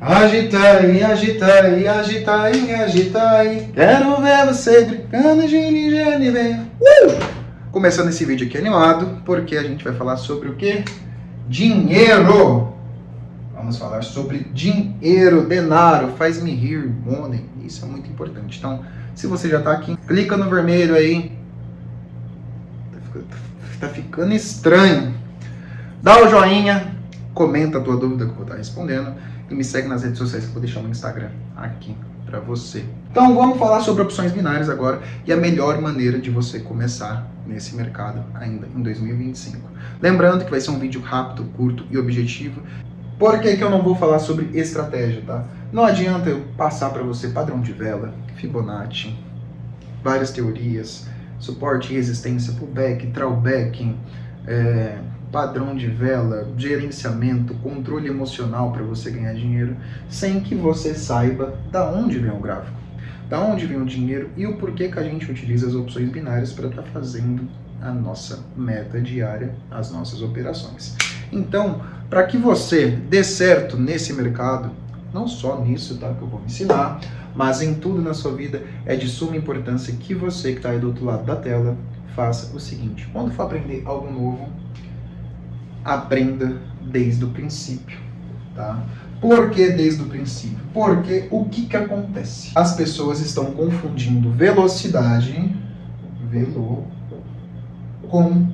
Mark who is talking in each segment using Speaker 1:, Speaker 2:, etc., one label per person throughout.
Speaker 1: Agitai, agitai, agitai, agitai. Quero ver você brincando de ninja. Começando esse vídeo aqui animado, porque a gente vai falar sobre o que? Dinheiro! Vamos falar sobre dinheiro, denaro, faz-me rir, money. Isso é muito importante. Então, se você já tá aqui, clica no vermelho aí. Tá ficando estranho. Dá o joinha, comenta a tua dúvida que eu vou estar respondendo e me segue nas redes sociais que eu vou deixar no Instagram aqui para você. Então vamos falar sobre opções binárias agora e a melhor maneira de você começar nesse mercado ainda em 2025. Lembrando que vai ser um vídeo rápido, curto e objetivo. Por que eu não vou falar sobre estratégia, tá? Não adianta eu passar para você padrão de vela, Fibonacci, várias teorias, suporte e resistência, pullback, drawback, padrão de vela, gerenciamento, controle emocional para você ganhar dinheiro, sem que você saiba da onde vem o gráfico, da onde vem o dinheiro e o porquê que a gente utiliza as opções binárias para estar fazendo a nossa meta diária, as nossas operações. Então, para que você dê certo nesse mercado, não só nisso, tá, que eu vou ensinar, mas em tudo na sua vida, é de suma importância que você que está aí do outro lado da tela faça o seguinte: quando for aprender algo novo, aprenda desde o princípio, tá? Por que desde o princípio? Porque o que acontece? As pessoas estão confundindo velocidade, com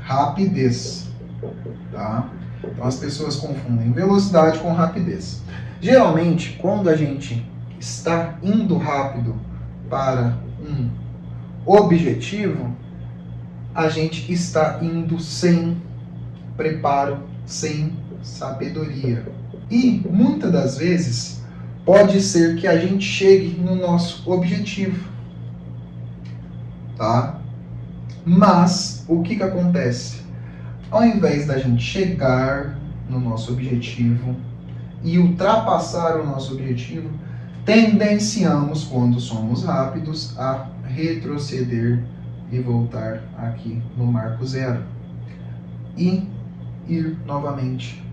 Speaker 1: rapidez, tá? Então as pessoas confundem velocidade com rapidez. Geralmente, quando a gente está indo rápido para um objetivo, a gente está indo sem preparo, sem sabedoria. E muitas das vezes pode ser que a gente chegue no nosso objetivo, tá? Mas o que acontece? Ao invés da gente chegar no nosso objetivo e ultrapassar o nosso objetivo, tendenciamos, quando somos rápidos, a retroceder e voltar aqui no marco zero. E ir novamente,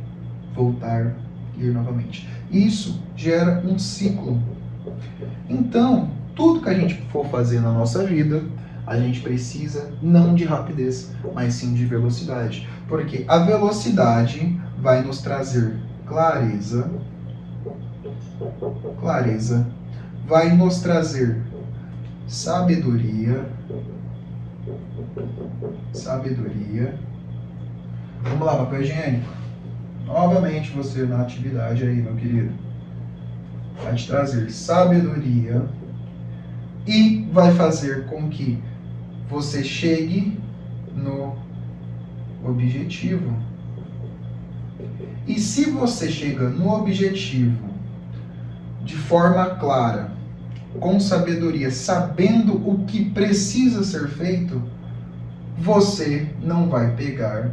Speaker 1: voltar, ir novamente. Isso gera um ciclo. Então, tudo que a gente for fazer na nossa vida, a gente precisa não de rapidez, mas sim de velocidade. Porque a velocidade vai nos trazer clareza, vai nos trazer sabedoria. Vamos lá, papel higiênico. Novamente você na atividade aí, meu querido. Vai te trazer sabedoria e vai fazer com que você chegue no objetivo. E se você chega no objetivo de forma clara, com sabedoria, sabendo o que precisa ser feito, você não vai pegar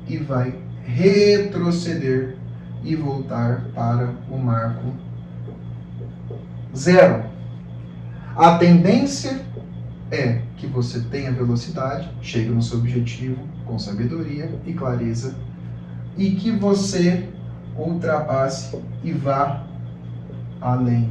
Speaker 1: e vai retroceder e voltar para o marco zero. A tendência é que você tenha velocidade, chegue no seu objetivo com sabedoria e clareza, e que você ultrapasse e vá além.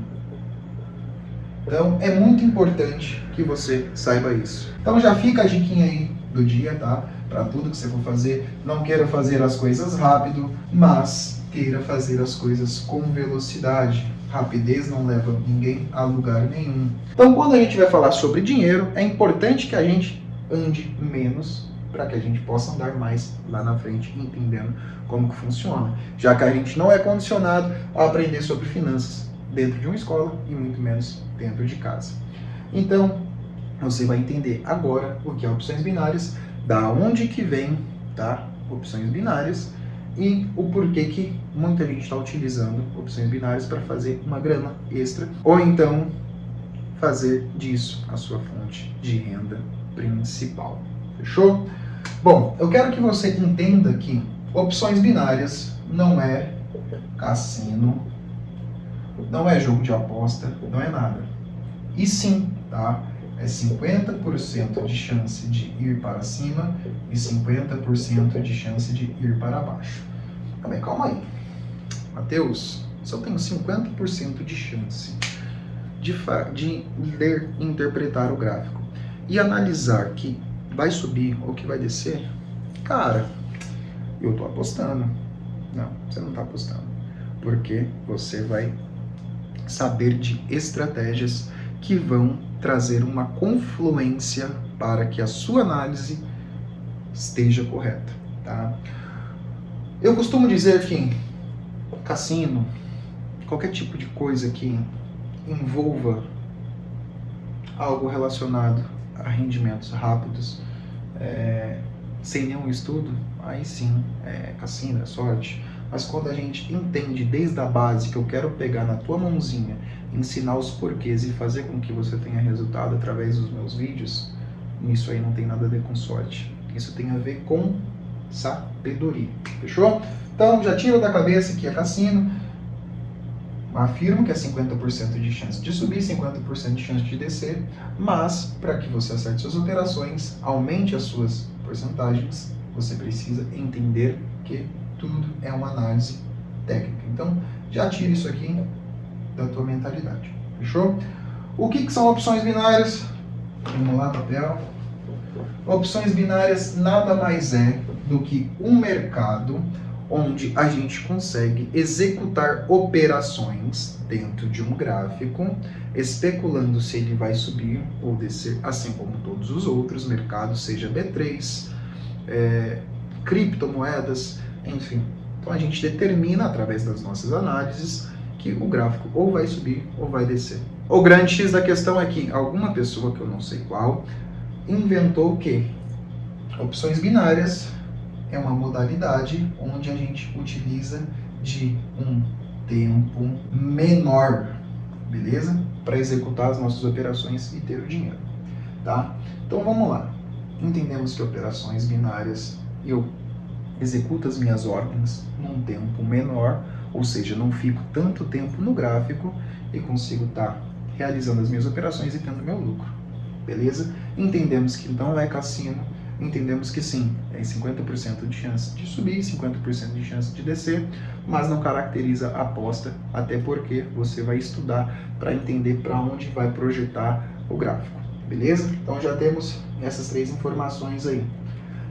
Speaker 1: Então, é muito importante que você saiba isso. Então, já fica a diquinha aí do dia, tá? Para tudo que você for fazer, não queira fazer as coisas rápido, mas queira fazer as coisas com velocidade. Rapidez não leva ninguém a lugar nenhum. Então, quando a gente vai falar sobre dinheiro, é importante que a gente ande menos para que a gente possa andar mais lá na frente, entendendo como que funciona. Já que a gente não é condicionado a aprender sobre finanças dentro de uma escola e muito menos dentro de casa. Então, você vai entender agora o que é opções binárias, da onde que vem, tá? Opções binárias e o porquê que muita gente está utilizando opções binárias para fazer uma grana extra ou então fazer disso a sua fonte de renda principal. Fechou? Bom, eu quero que você entenda que opções binárias não é cassino, não é jogo de aposta, não é nada. E sim, tá? É 50% de chance de ir para cima e 50% de chance de ir para baixo. Calma aí. Mateus, se eu tenho 50% de chance de ler e interpretar o gráfico e analisar que vai subir ou que vai descer, cara, eu tô apostando. Não, você não tá apostando. Porque você vai saber de estratégias que vão trazer uma confluência para que a sua análise esteja correta, tá? Eu costumo dizer que cassino, qualquer tipo de coisa que envolva algo relacionado a rendimentos rápidos, sem nenhum estudo, aí sim, cassino, é sorte. Mas quando a gente entende desde a base que eu quero pegar na tua mãozinha, ensinar os porquês e fazer com que você tenha resultado através dos meus vídeos, isso aí não tem nada a ver com sorte. Isso tem a ver com sabedoria. Fechou? Então, já tira da cabeça que é cassino. Afirmo que é 50% de chance de subir, 50% de chance de descer, mas para que você acerte suas operações, aumente as suas porcentagens, você precisa entender que tudo é uma análise técnica. Então, já tira isso aqui da tua mentalidade. Fechou? O que são opções binárias? Vamos lá, papel. Opções binárias nada mais é do que um mercado onde a gente consegue executar operações dentro de um gráfico, especulando se ele vai subir ou descer, assim como todos os outros mercados, seja B3, criptomoedas, enfim. Então a gente determina, através das nossas análises, que o gráfico ou vai subir ou vai descer. O grande X da questão é que alguma pessoa, que eu não sei qual, inventou o quê? Opções binárias é uma modalidade onde a gente utiliza de um tempo menor, beleza? Para executar as nossas operações e ter o dinheiro, tá? Então vamos lá. Entendemos que operações binárias, eu executo as minhas ordens num tempo menor, ou seja, não fico tanto tempo no gráfico e consigo estar realizando as minhas operações e tendo meu lucro, beleza? Entendemos que não é cassino, entendemos que sim, tem 50% de chance de subir, 50% de chance de descer, mas não caracteriza a aposta, até porque você vai estudar para entender para onde vai projetar o gráfico, beleza? Então já temos essas 3 informações aí.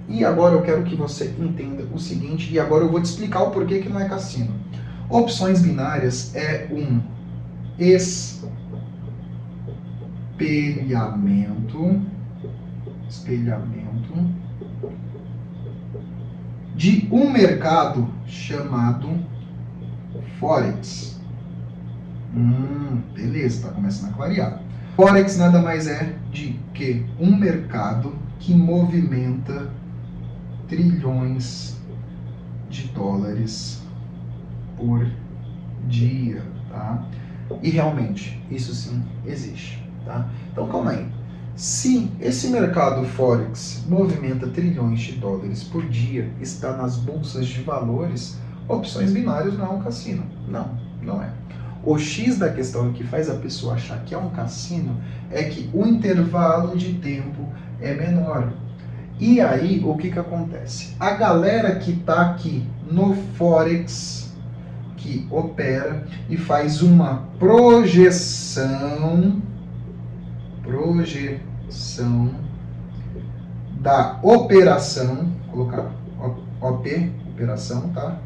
Speaker 1: E agora eu quero que você entenda o seguinte, e agora eu vou te explicar o porquê que não é cassino. Opções binárias é um espelhamento de um mercado chamado Forex. Beleza, tá começando a clarear. Forex nada mais é de que um mercado que movimenta trilhões de dólares por dia, tá? E realmente, isso sim existe, tá? Então calma aí. Se esse mercado Forex movimenta trilhões de dólares por dia, está nas bolsas de valores, opções binárias não é um cassino. Não, não é. O X da questão que faz a pessoa achar que é um cassino é que o intervalo de tempo é menor. E aí, o que acontece? A galera que está aqui no Forex, que opera e faz uma projeção da operação, vou colocar OP, operação, tá?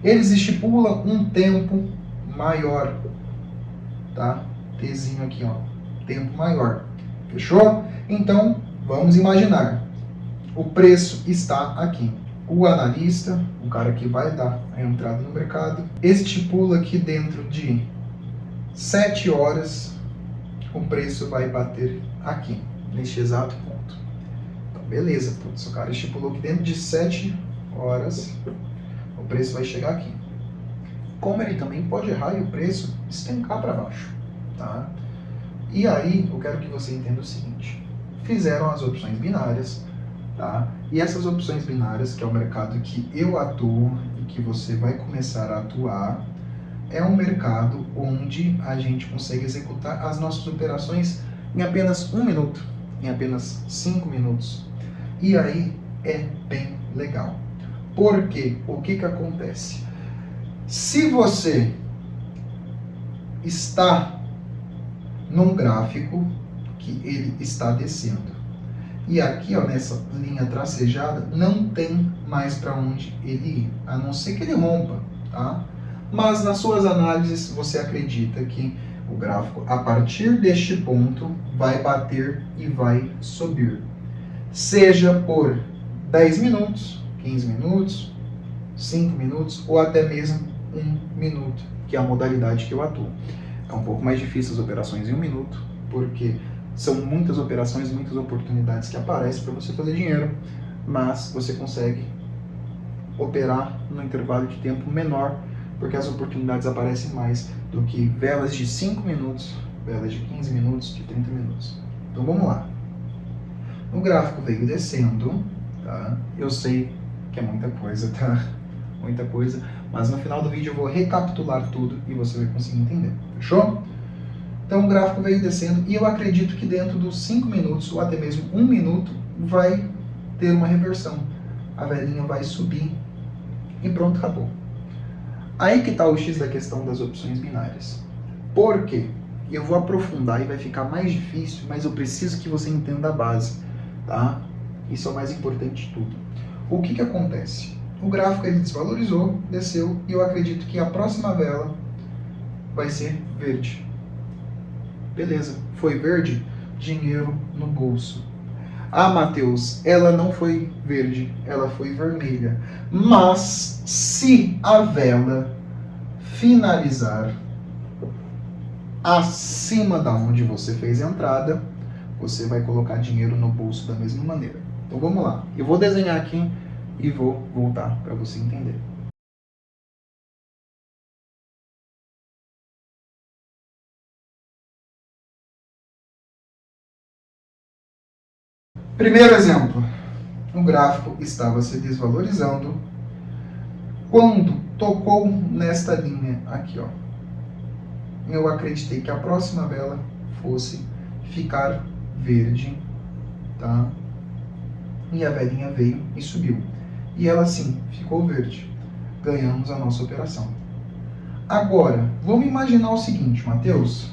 Speaker 1: Eles estipulam um tempo maior, tá? Tzinho aqui, ó, tempo maior, fechou? Então, vamos imaginar, o preço está aqui. O analista, o cara que vai dar a entrada no mercado, estipula que dentro de 7 horas o preço vai bater aqui, neste exato ponto. Então, beleza, putz, o cara estipulou que dentro de 7 horas o preço vai chegar aqui. Como ele também pode errar e o preço despencar para baixo, tá? E aí, eu quero que você entenda o seguinte. Fizeram as opções binárias, tá? E essas opções binárias, que é o mercado que eu atuo e que você vai começar a atuar, é um mercado onde a gente consegue executar as nossas operações em apenas 1 minuto, em apenas 5 minutos. E aí é bem legal. Porque o que acontece? Se você está num gráfico que ele está descendo, e aqui, ó, nessa linha tracejada, não tem mais para onde ele ir, a não ser que ele rompa, tá? Mas nas suas análises você acredita que o gráfico, a partir deste ponto, vai bater e vai subir. Seja por 10 minutos, 15 minutos, 5 minutos ou até mesmo 1 minuto, que é a modalidade que eu atuo. É um pouco mais difícil as operações em 1 minuto, porque são muitas operações, muitas oportunidades que aparecem para você fazer dinheiro, mas você consegue operar no intervalo de tempo menor, porque as oportunidades aparecem mais do que velas de 5 minutos, velas de 15 minutos, de 30 minutos. Então vamos lá. O gráfico veio descendo, tá? Eu sei que é muita coisa, tá? Muita coisa, mas no final do vídeo eu vou recapitular tudo e você vai conseguir entender, fechou? Então o gráfico veio descendo e eu acredito que dentro dos 5 minutos ou até mesmo 1 minuto vai ter uma reversão. A velhinha vai subir e pronto, acabou. Aí que está o X da questão das opções binárias. Por quê? Eu vou aprofundar e vai ficar mais difícil, mas eu preciso que você entenda a base, tá? Isso é o mais importante de tudo. O que acontece? O gráfico ele desvalorizou, desceu e eu acredito que a próxima vela vai ser verde. Beleza, foi verde, dinheiro no bolso. Ah, Matheus, ela não foi verde, ela foi vermelha. Mas se a vela finalizar acima da onde você fez a entrada, você vai colocar dinheiro no bolso da mesma maneira. Então vamos lá. Eu vou desenhar aqui e vou voltar para você entender. Primeiro exemplo. O gráfico estava se desvalorizando quando tocou nesta linha aqui, ó. Eu acreditei que a próxima vela fosse ficar verde, tá? E a velinha veio e subiu. E ela sim, ficou verde. Ganhamos a nossa operação. Agora, vamos imaginar o seguinte, Matheus.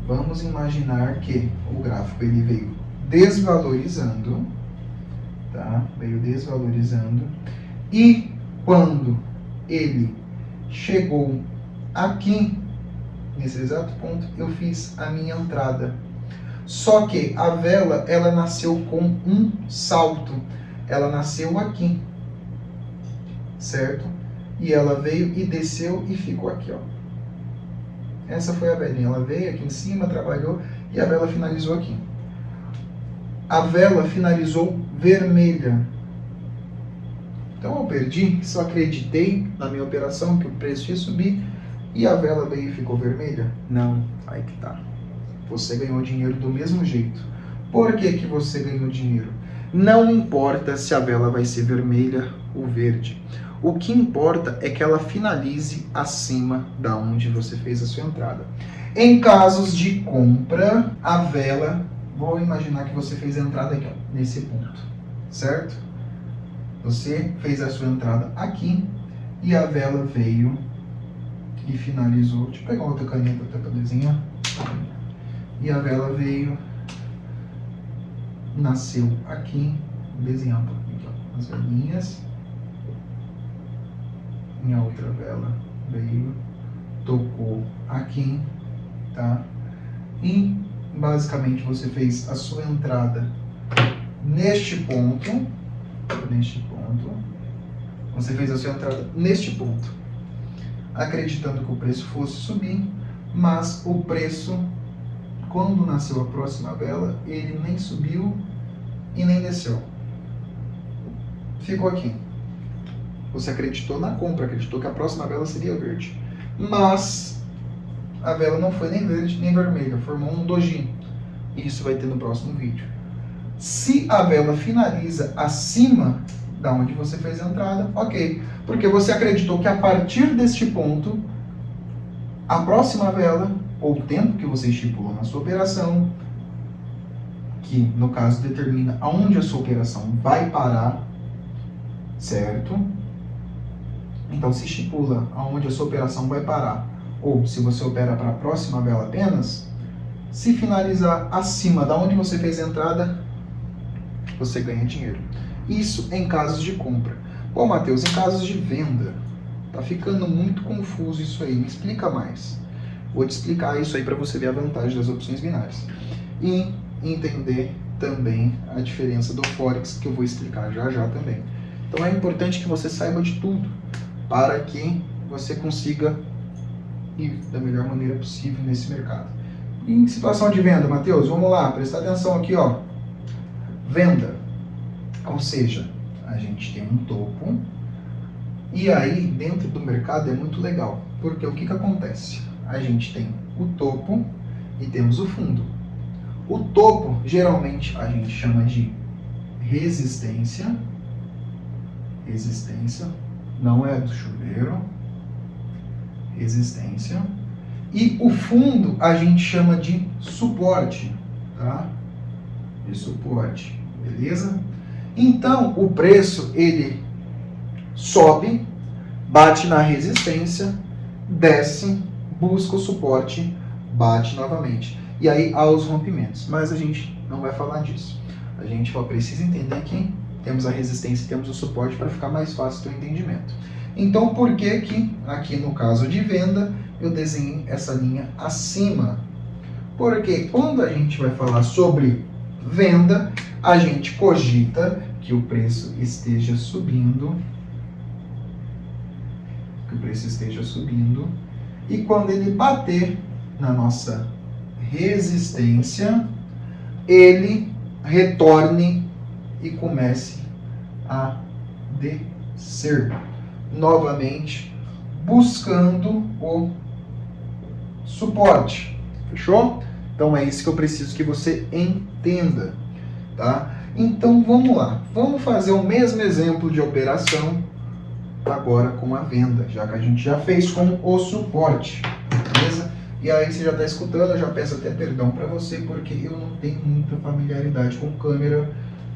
Speaker 1: Vamos imaginar que o gráfico ele veio desvalorizando, tá? Veio desvalorizando. E quando ele chegou aqui, nesse exato ponto, eu fiz a minha entrada. Só que a vela, ela nasceu com um salto. Ela nasceu aqui, certo? E ela veio e desceu e ficou aqui, ó. Essa foi a velinha. Ela veio aqui em cima, trabalhou e a vela finalizou aqui. A vela finalizou vermelha. Então eu perdi, só acreditei na minha operação que o preço ia subir e a vela veio e ficou vermelha? Não, aí que tá. Você ganhou dinheiro do mesmo jeito. Por que que você ganhou dinheiro? Não importa se a vela vai ser vermelha ou verde. O que importa é que ela finalize acima da onde você fez a sua entrada. Em casos de compra, a vela, vou imaginar que você fez a entrada aqui, ó, nesse ponto, certo? Você fez a sua entrada aqui e a vela veio e finalizou. Deixa eu pegar outra caneta até para desenhar. E a vela veio, nasceu aqui, desenhar um pouquinho aqui, ó, as velinhas. Minha outra vela veio, tocou aqui, tá? E basicamente você fez a sua entrada neste ponto, você fez a sua entrada neste ponto, acreditando que o preço fosse subir, mas o preço, quando nasceu a próxima vela, ele nem subiu e nem desceu. Ficou aqui. Você acreditou na compra, acreditou que a próxima vela seria verde. Mas a vela não foi nem verde nem vermelha, formou um doji. E isso vai ter no próximo vídeo. Se a vela finaliza acima da onde você fez a entrada, ok. Porque você acreditou que a partir deste ponto, a próxima vela, ou o tempo que você estipulou na sua operação, que no caso determina aonde a sua operação vai parar, certo? Então, se estipula aonde a sua operação vai parar, ou se você opera para a próxima vela apenas, se finalizar acima da onde você fez a entrada, você ganha dinheiro. Isso em casos de compra. Bom, Matheus, em casos de venda, tá ficando muito confuso isso aí. Me explica mais. Vou te explicar isso aí para você ver a vantagem das opções binárias. E entender também a diferença do Forex, que eu vou explicar já já também. Então é importante que você saiba de tudo, para que você consiga ir da melhor maneira possível nesse mercado. Em situação de venda, Matheus, vamos lá, prestar atenção aqui, ó. Venda, ou seja, a gente tem um topo, e aí dentro do mercado é muito legal, porque o que acontece? A gente tem o topo e temos o fundo. O topo, geralmente, a gente chama de resistência, não é do chuveiro, resistência, e o fundo a gente chama de suporte, tá? De suporte, beleza? Então, o preço, ele sobe, bate na resistência, desce, busca o suporte, bate novamente. E aí há os rompimentos, mas a gente não vai falar disso. A gente só precisa entender que temos a resistência e temos o suporte para ficar mais fácil o entendimento. Então, por que que aqui no caso de venda eu desenhei essa linha acima? Porque quando a gente vai falar sobre venda, a gente cogita que o preço esteja subindo, e quando ele bater na nossa resistência, ele retorne e comece a descer novamente, buscando o suporte. Fechou? Então é isso que eu preciso que você entenda, tá? Então vamos lá, vamos fazer o mesmo exemplo de operação agora com a venda, já que a gente já fez com o suporte, beleza? E aí você já está escutando, eu já peço até perdão para você, porque eu não tenho muita familiaridade com câmera,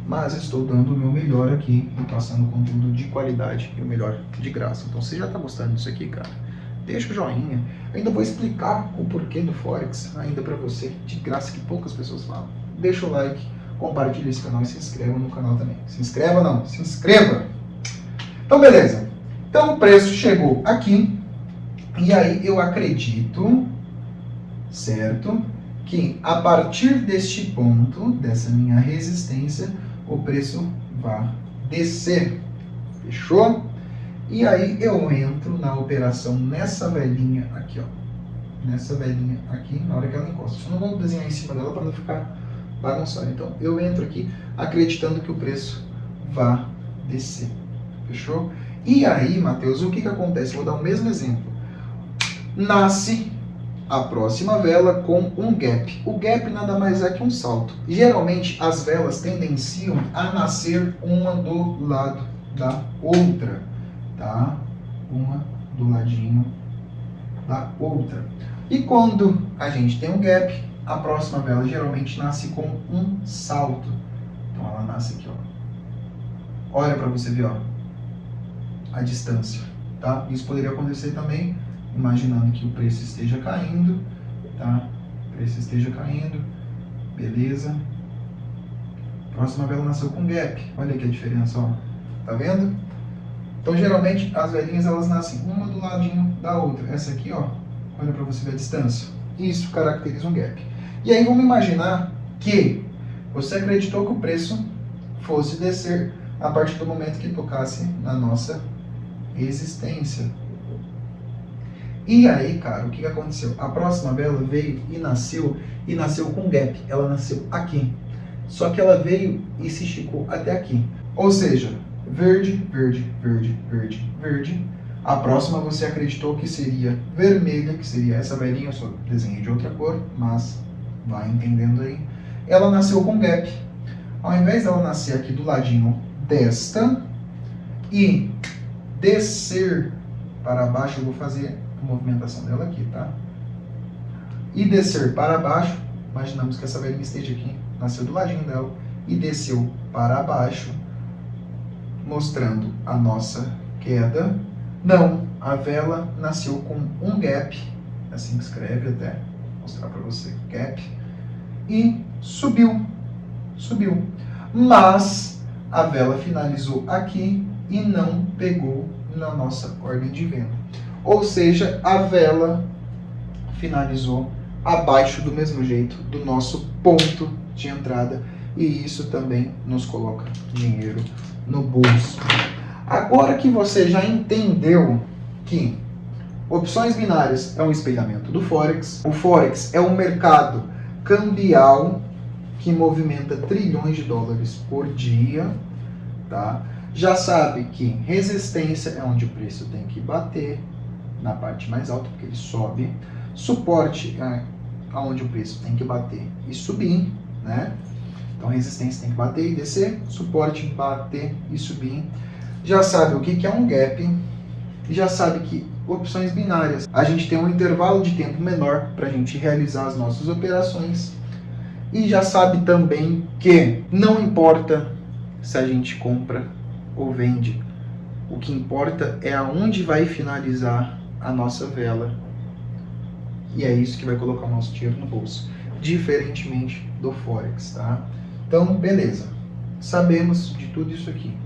Speaker 1: mas estou dando o meu melhor aqui e passando conteúdo de qualidade e o melhor de graça. Então você já está gostando disso aqui, cara? Deixa o joinha. Eu ainda vou explicar o porquê do Forex ainda para você, de graça, que poucas pessoas falam. Deixa o like, compartilha esse canal e se inscreva no canal também. Se inscreva não, se inscreva! Então beleza. Então o preço chegou aqui, e aí eu acredito, certo, que a partir deste ponto, dessa minha resistência, o preço vai descer. Fechou? E aí eu entro na operação nessa velhinha aqui, ó. Nessa velhinha aqui, na hora que ela encosta. Só não vou desenhar em cima dela para não ficar bagunçado. Então eu entro aqui acreditando que o preço vai descer. Fechou? E aí, Matheus, o que acontece? Vou dar o mesmo exemplo. Nasce a próxima vela com um gap. O gap nada mais é que um salto. Geralmente as velas tendenciam a nascer uma do lado da outra, tá? Uma do ladinho da outra. E quando a gente tem um gap, a próxima vela geralmente nasce com um salto. Então ela nasce aqui, ó. Olha para você ver, ó, a distância, tá? Isso poderia acontecer também imaginando que o preço esteja caindo, tá? O preço esteja caindo, beleza? Próxima vela nasceu com gap, olha aqui a diferença, ó. Tá vendo? Então, geralmente, as velinhas, elas nascem uma do ladinho da outra. Essa aqui, ó, olha para você ver a distância. Isso caracteriza um gap. E aí, vamos imaginar que você acreditou que o preço fosse descer a partir do momento que tocasse na nossa resistência. E aí, cara, o que aconteceu? A próxima vela veio e nasceu com gap. Ela nasceu aqui. Só que ela veio e se esticou até aqui. Ou seja, verde, verde, verde, verde, verde. A próxima você acreditou que seria vermelha, que seria essa velinha, eu só desenhei de outra cor, mas vai entendendo aí. Ela nasceu com gap. Ao invés dela nascer aqui do ladinho desta e descer para baixo, eu vou fazer a movimentação dela aqui, tá? E descer para baixo, imaginamos que essa velhinha esteja aqui, nasceu do ladinho dela e desceu para baixo, mostrando a nossa queda. Não, a vela nasceu com um gap, assim que escreve até, vou mostrar para você, gap, e subiu. Mas a vela finalizou aqui e não pegou na nossa ordem de venda. Ou seja, a vela finalizou abaixo do mesmo jeito do nosso ponto de entrada e isso também nos coloca dinheiro no bolso. Agora que você já entendeu que opções binárias é um espelhamento do Forex, o Forex é um mercado cambial que movimenta trilhões de dólares por dia, tá? Já sabe que resistência é onde o preço tem que bater, na parte mais alta, porque ele sobe. Suporte é onde o preço tem que bater e subir, né? Então resistência tem que bater e descer, suporte bater e subir. Já sabe o que é um gap, já sabe que opções binárias, a gente tem um intervalo de tempo menor para a gente realizar as nossas operações e já sabe também que não importa se a gente compra ou vende, o que importa é aonde vai finalizar a nossa vela e é isso que vai colocar o nosso dinheiro no bolso, diferentemente do Forex, tá? Então, beleza, sabemos de tudo isso aqui.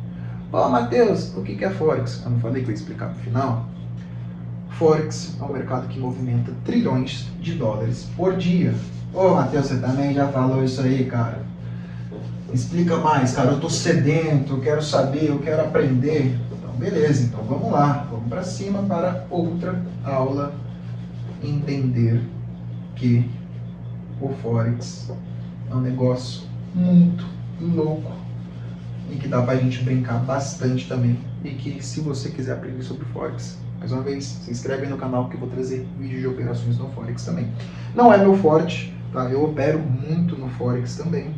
Speaker 1: Ó, Matheus, o que é Forex? Eu não falei que eu ia explicar no final? Forex é um mercado que movimenta trilhões de dólares por dia. Ô, Matheus, você também já falou isso aí, cara. Explica mais, cara, eu tô sedento, eu quero saber, eu quero aprender. Então, beleza, então vamos lá, vamos para cima para outra aula. Entender que o Forex é um negócio muito louco e que dá pra gente brincar bastante também. E que se você quiser aprender sobre Forex, mais uma vez, se inscreve aí no canal que eu vou trazer vídeos de operações no Forex também. Não é meu forte, tá? Eu opero muito no Forex também,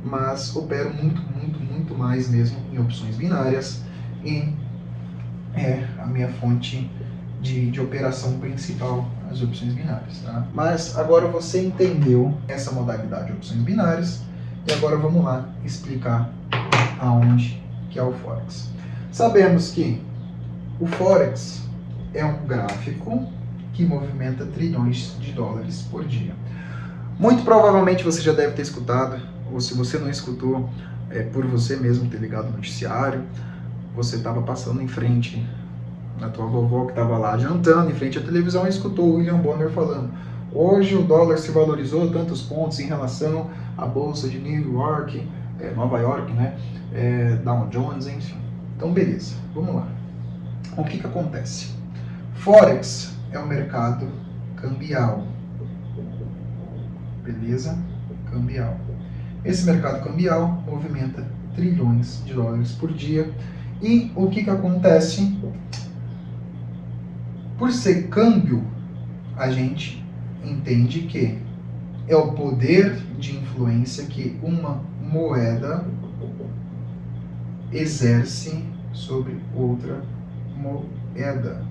Speaker 1: mas opero muito mais mesmo em opções binárias e é a minha fonte de operação principal, as opções binárias, tá? Mas agora você entendeu essa modalidade de opções binárias e agora vamos lá explicar aonde que é o Forex. Sabemos que o Forex é um gráfico que movimenta trilhões de dólares por dia. Muito provavelmente você já deve ter escutado, ou se você não escutou, por você mesmo ter ligado o noticiário, você estava passando em frente na tua vovó que estava lá jantando em frente à televisão e escutou o William Bonner falando: hoje o dólar se valorizou tantos pontos em relação à bolsa de New York, Nova York, né, Dow Jones, enfim. Então beleza, vamos lá. O que acontece? Forex é um mercado cambial, beleza? Cambial. Esse mercado cambial movimenta trilhões de dólares por dia e o que acontece? Por ser câmbio, a gente entende que é o poder de influência que uma moeda exerce sobre outra moeda.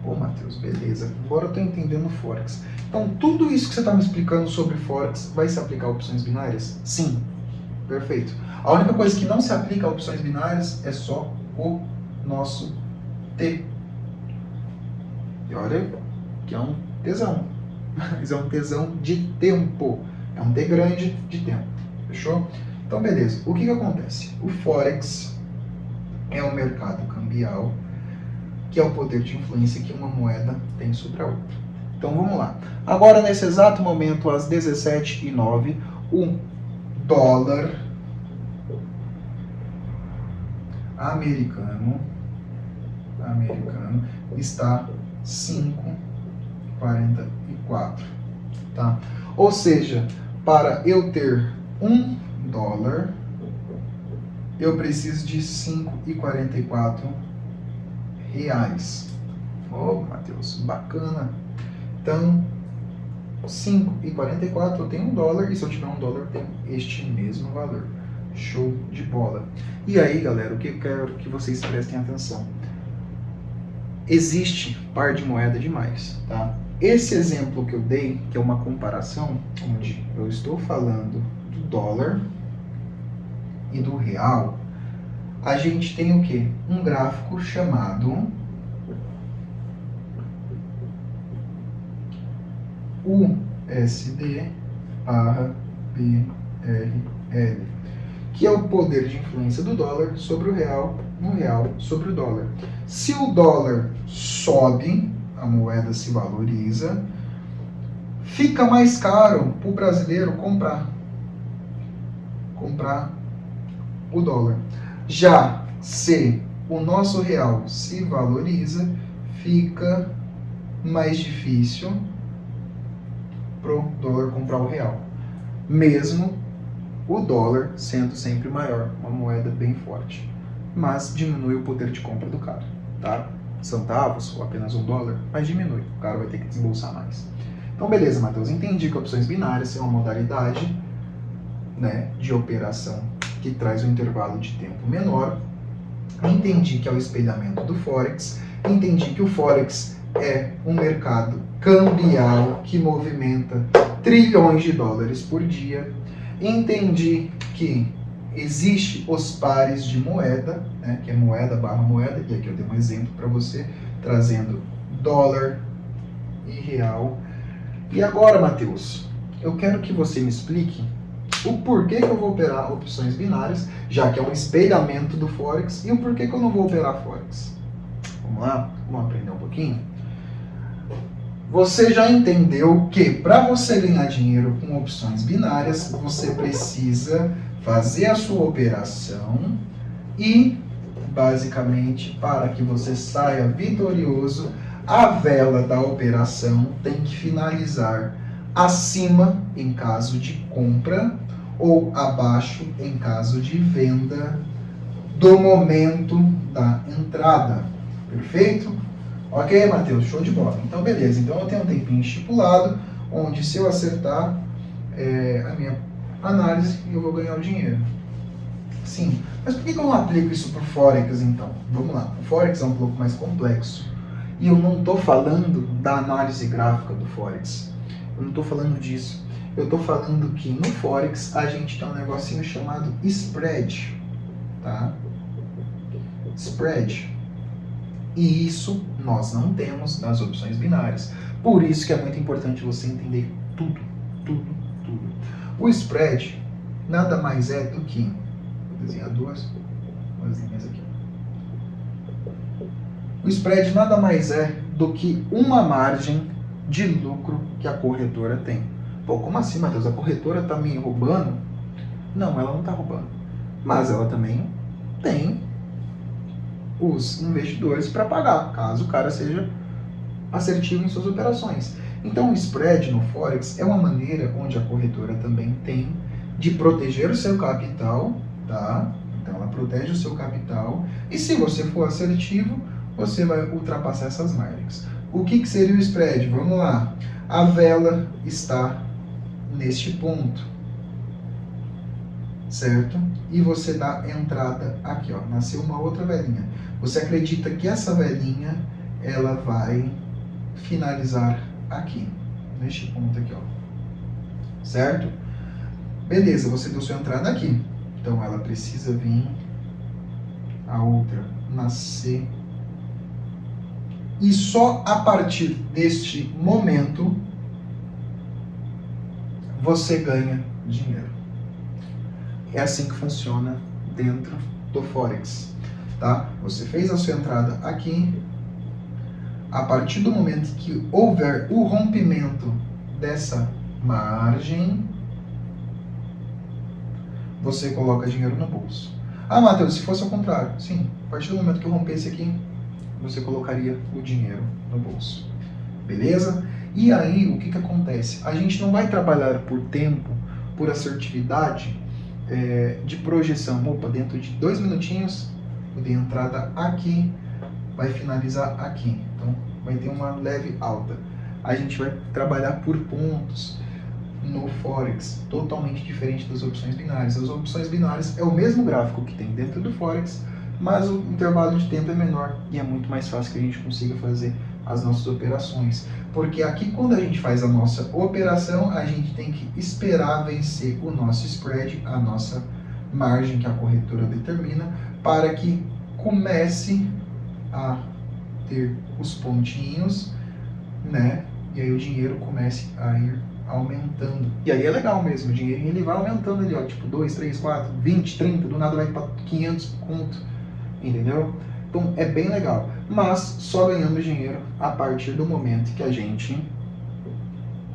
Speaker 1: Ô, Matheus, beleza. Agora eu estou entendendo Forex. Então, tudo isso que você está me explicando sobre Forex vai se aplicar a opções binárias? Sim. Perfeito. A única coisa que não se aplica a opções binárias é só o nosso T. E olha que é um tesão. Mas é um tesão de tempo. É um T grande de tempo. Fechou? Então, beleza. O que acontece? O Forex é um mercado cambial que é o poder de influência que uma moeda tem sobre a outra. Então, vamos lá. Agora, nesse exato momento, às 17h09, o dólar americano está 5,44, tá? Ou seja, para eu ter $1, eu preciso de 5,44 reais. Ô, Matheus, bacana. Então, 5,44 eu tenho $1 e se eu tiver $1 eu tenho este mesmo valor. Show de bola. E aí, galera, o que eu quero que vocês prestem atenção? Existe par de moeda demais, tá? Esse exemplo que eu dei, que é uma comparação, onde eu estou falando do dólar e do real, a gente tem o quê? Um gráfico chamado USD barra BRL, que é o poder de influência do dólar sobre o real, no real sobre o dólar. Se o dólar sobe, a moeda se valoriza, fica mais caro para o brasileiro comprar o dólar. Já se o nosso real se valoriza, fica mais difícil para o dólar comprar o real. Mesmo o dólar sendo sempre maior, uma moeda bem forte. Mas diminui o poder de compra do cara, tá? Centavos ou apenas $1, mas diminui. O cara vai ter que desembolsar mais. Então, beleza, Matheus. Entendi que opções binárias é uma modalidade, né, de operação que traz um intervalo de tempo menor. Entendi que é o espelhamento do Forex. Entendi que o Forex é um mercado cambial que movimenta trilhões de dólares por dia. Entendi que existe os pares de moeda, né, que é moeda barra moeda, e aqui eu dei um exemplo para você, trazendo dólar e real. E agora, Matheus, eu quero que você me explique o porquê que eu vou operar opções binárias, já que é um espelhamento do Forex, e o porquê que eu não vou operar Forex. Vamos lá? Vamos aprender um pouquinho? Você já entendeu que para você ganhar dinheiro com opções binárias, você precisa fazer a sua operação e, basicamente, para que você saia vitorioso, a vela da operação tem que finalizar acima em caso de compra ou abaixo em caso de venda do momento da entrada. Perfeito? Ok, Matheus? Show de bola. Então, beleza. Então, eu tenho um tempinho estipulado, onde se eu acertar a minha análise, eu vou ganhar o dinheiro. Sim. Mas por que eu não aplico isso para o Forex, então? Vamos lá. O Forex é um pouco mais complexo. E eu não estou falando da análise gráfica do Forex. Eu não estou falando disso. Eu estou falando que no Forex a gente tem um negocinho chamado spread. Tá? Spread. E isso nós não temos nas opções binárias. Por isso que é muito importante você entender tudo. O spread nada mais é do que... Vou desenhar duas linhas aqui. O spread nada mais é do que uma margem de lucro que a corretora tem. Pô, como assim, Matheus? A corretora está me roubando? Não, ela não está roubando. Mas ela também tem os investidores para pagar, caso o cara seja assertivo em suas operações. Então, o spread no Forex é uma maneira onde a corretora também tem de proteger o seu capital, tá? Então, ela protege o seu capital e se você for assertivo, você vai ultrapassar essas margens. O que seria o spread? Vamos lá. A vela está neste ponto, certo? E você dá entrada aqui, ó. Nasceu uma outra velinha. Você acredita que essa velinha ela vai finalizar aqui, neste ponto aqui, ó. Certo? Beleza, você deu sua entrada aqui. Então ela precisa vir a outra nascer. E só a partir deste momento você ganha dinheiro. É assim que funciona dentro do Forex, tá? Você fez a sua entrada aqui, a partir do momento que houver o rompimento dessa margem, você coloca dinheiro no bolso. Ah, Matheus, se fosse ao contrário, sim, a partir do momento que eu rompesse aqui, você colocaria o dinheiro no bolso. Beleza? E aí, o que acontece? A gente não vai trabalhar por tempo, por assertividade, de projeção. Opa, dentro de 2 minutinhos, eu dei entrada aqui, vai finalizar aqui. Então, vai ter uma leve alta. A gente vai trabalhar por pontos no Forex, totalmente diferente das opções binárias. As opções binárias é o mesmo gráfico que tem dentro do Forex, mas o intervalo de tempo é menor e é muito mais fácil que a gente consiga fazer as nossas operações. Porque aqui, quando a gente faz a nossa operação, a gente tem que esperar vencer o nosso spread, a nossa margem que a corretora determina, para que comece a ter os pontinhos, né, e aí o dinheiro comece a ir aumentando. E aí é legal mesmo, o dinheiro ele vai aumentando ali, ó, tipo 2, 3, 4, 20, 30, do nada vai para 500 conto, entendeu? Então é bem legal, mas só ganhamos dinheiro a partir do momento que a gente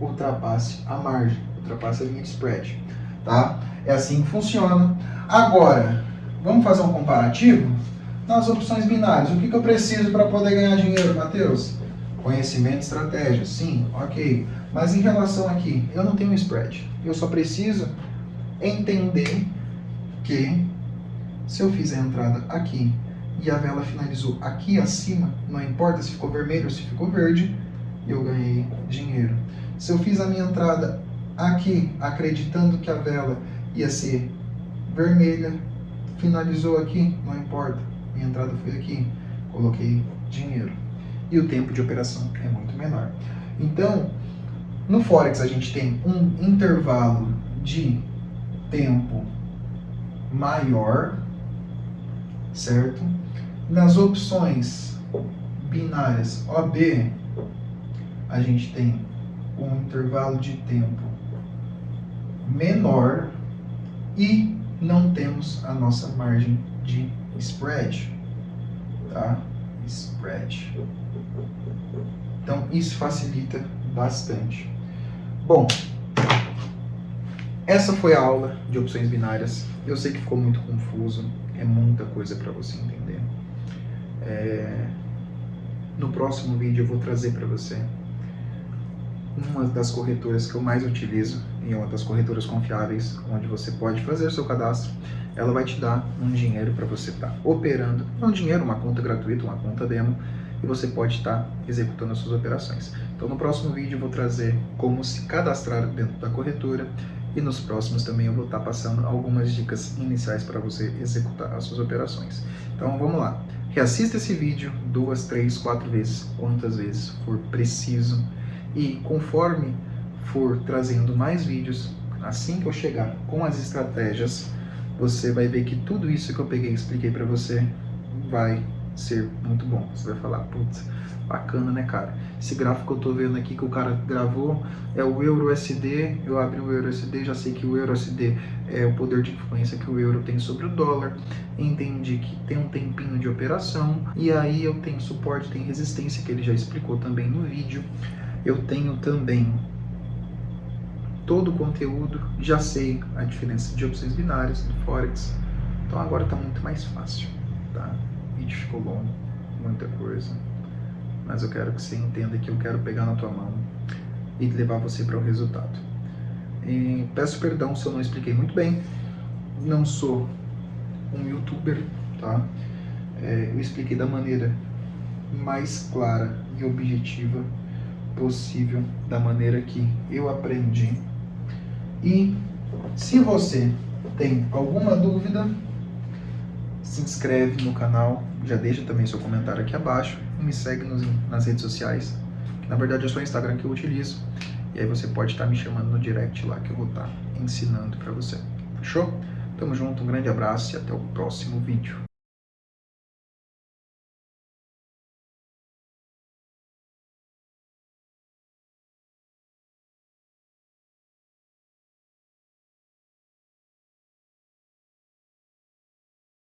Speaker 1: ultrapasse a margem, ultrapasse a linha de spread, tá? É assim que funciona. Agora, vamos fazer um comparativo? Nas opções binárias, o que eu preciso para poder ganhar dinheiro, Matheus? Conhecimento e estratégia, sim, ok. Mas em relação aqui, eu não tenho spread. Eu só preciso entender que se eu fizer a entrada aqui e a vela finalizou aqui acima, não importa se ficou vermelho ou se ficou verde, eu ganhei dinheiro. Se eu fiz a minha entrada aqui, acreditando que a vela ia ser vermelha, finalizou aqui, não importa, minha entrada foi aqui, coloquei dinheiro. E o tempo de operação é muito menor. Então, no Forex a gente tem um intervalo de tempo maior, certo? Nas opções binárias OB, a gente tem um intervalo de tempo menor e não temos a nossa margem de spread, tá? Spread. Então isso facilita bastante. Bom, essa foi a aula de opções binárias. Eu sei que ficou muito confuso, é muita coisa para você entender. No próximo vídeo eu vou trazer para você uma das corretoras que eu mais utilizo e uma das corretoras confiáveis, onde você pode fazer seu cadastro. Ela vai te dar um dinheiro para você estar operando, não dinheiro, uma conta gratuita, uma conta demo, e você pode estar executando as suas operações. Então no próximo vídeo eu vou trazer como se cadastrar dentro da corretora, e nos próximos também eu vou estar passando algumas dicas iniciais para você executar as suas operações. Então vamos lá, reassista esse vídeo 2, 3, 4 vezes, quantas vezes for preciso, e conforme for trazendo mais vídeos, assim que eu chegar com as estratégias, você vai ver que tudo isso que eu peguei e expliquei para você vai ser muito bom. Você vai falar, putz, bacana, né, cara? Esse gráfico que eu tô vendo aqui que o cara gravou é o EURUSD. Eu abri o EURUSD, já sei que o EURUSD é o poder de influência que o euro tem sobre o dólar. Entendi que tem um tempinho de operação. E aí eu tenho suporte, tem resistência, que ele já explicou também no vídeo. Eu tenho também todo o conteúdo, já sei a diferença de opções binárias do Forex, então agora está muito mais fácil, tá? O vídeo ficou longo, muita coisa, mas eu quero que você entenda que eu quero pegar na tua mão e levar você para o resultado. E peço perdão se eu não expliquei muito bem, não sou um youtuber, tá? Eu expliquei da maneira mais clara e objetiva possível, da maneira que eu aprendi. E se você tem alguma dúvida, se inscreve no canal, já deixa também seu comentário aqui abaixo e me segue nas redes sociais, que na verdade é só o Instagram que eu utilizo, e aí você pode estar me chamando no direct lá que eu vou estar ensinando para você. Fechou? Tamo junto, um grande abraço e até o próximo vídeo.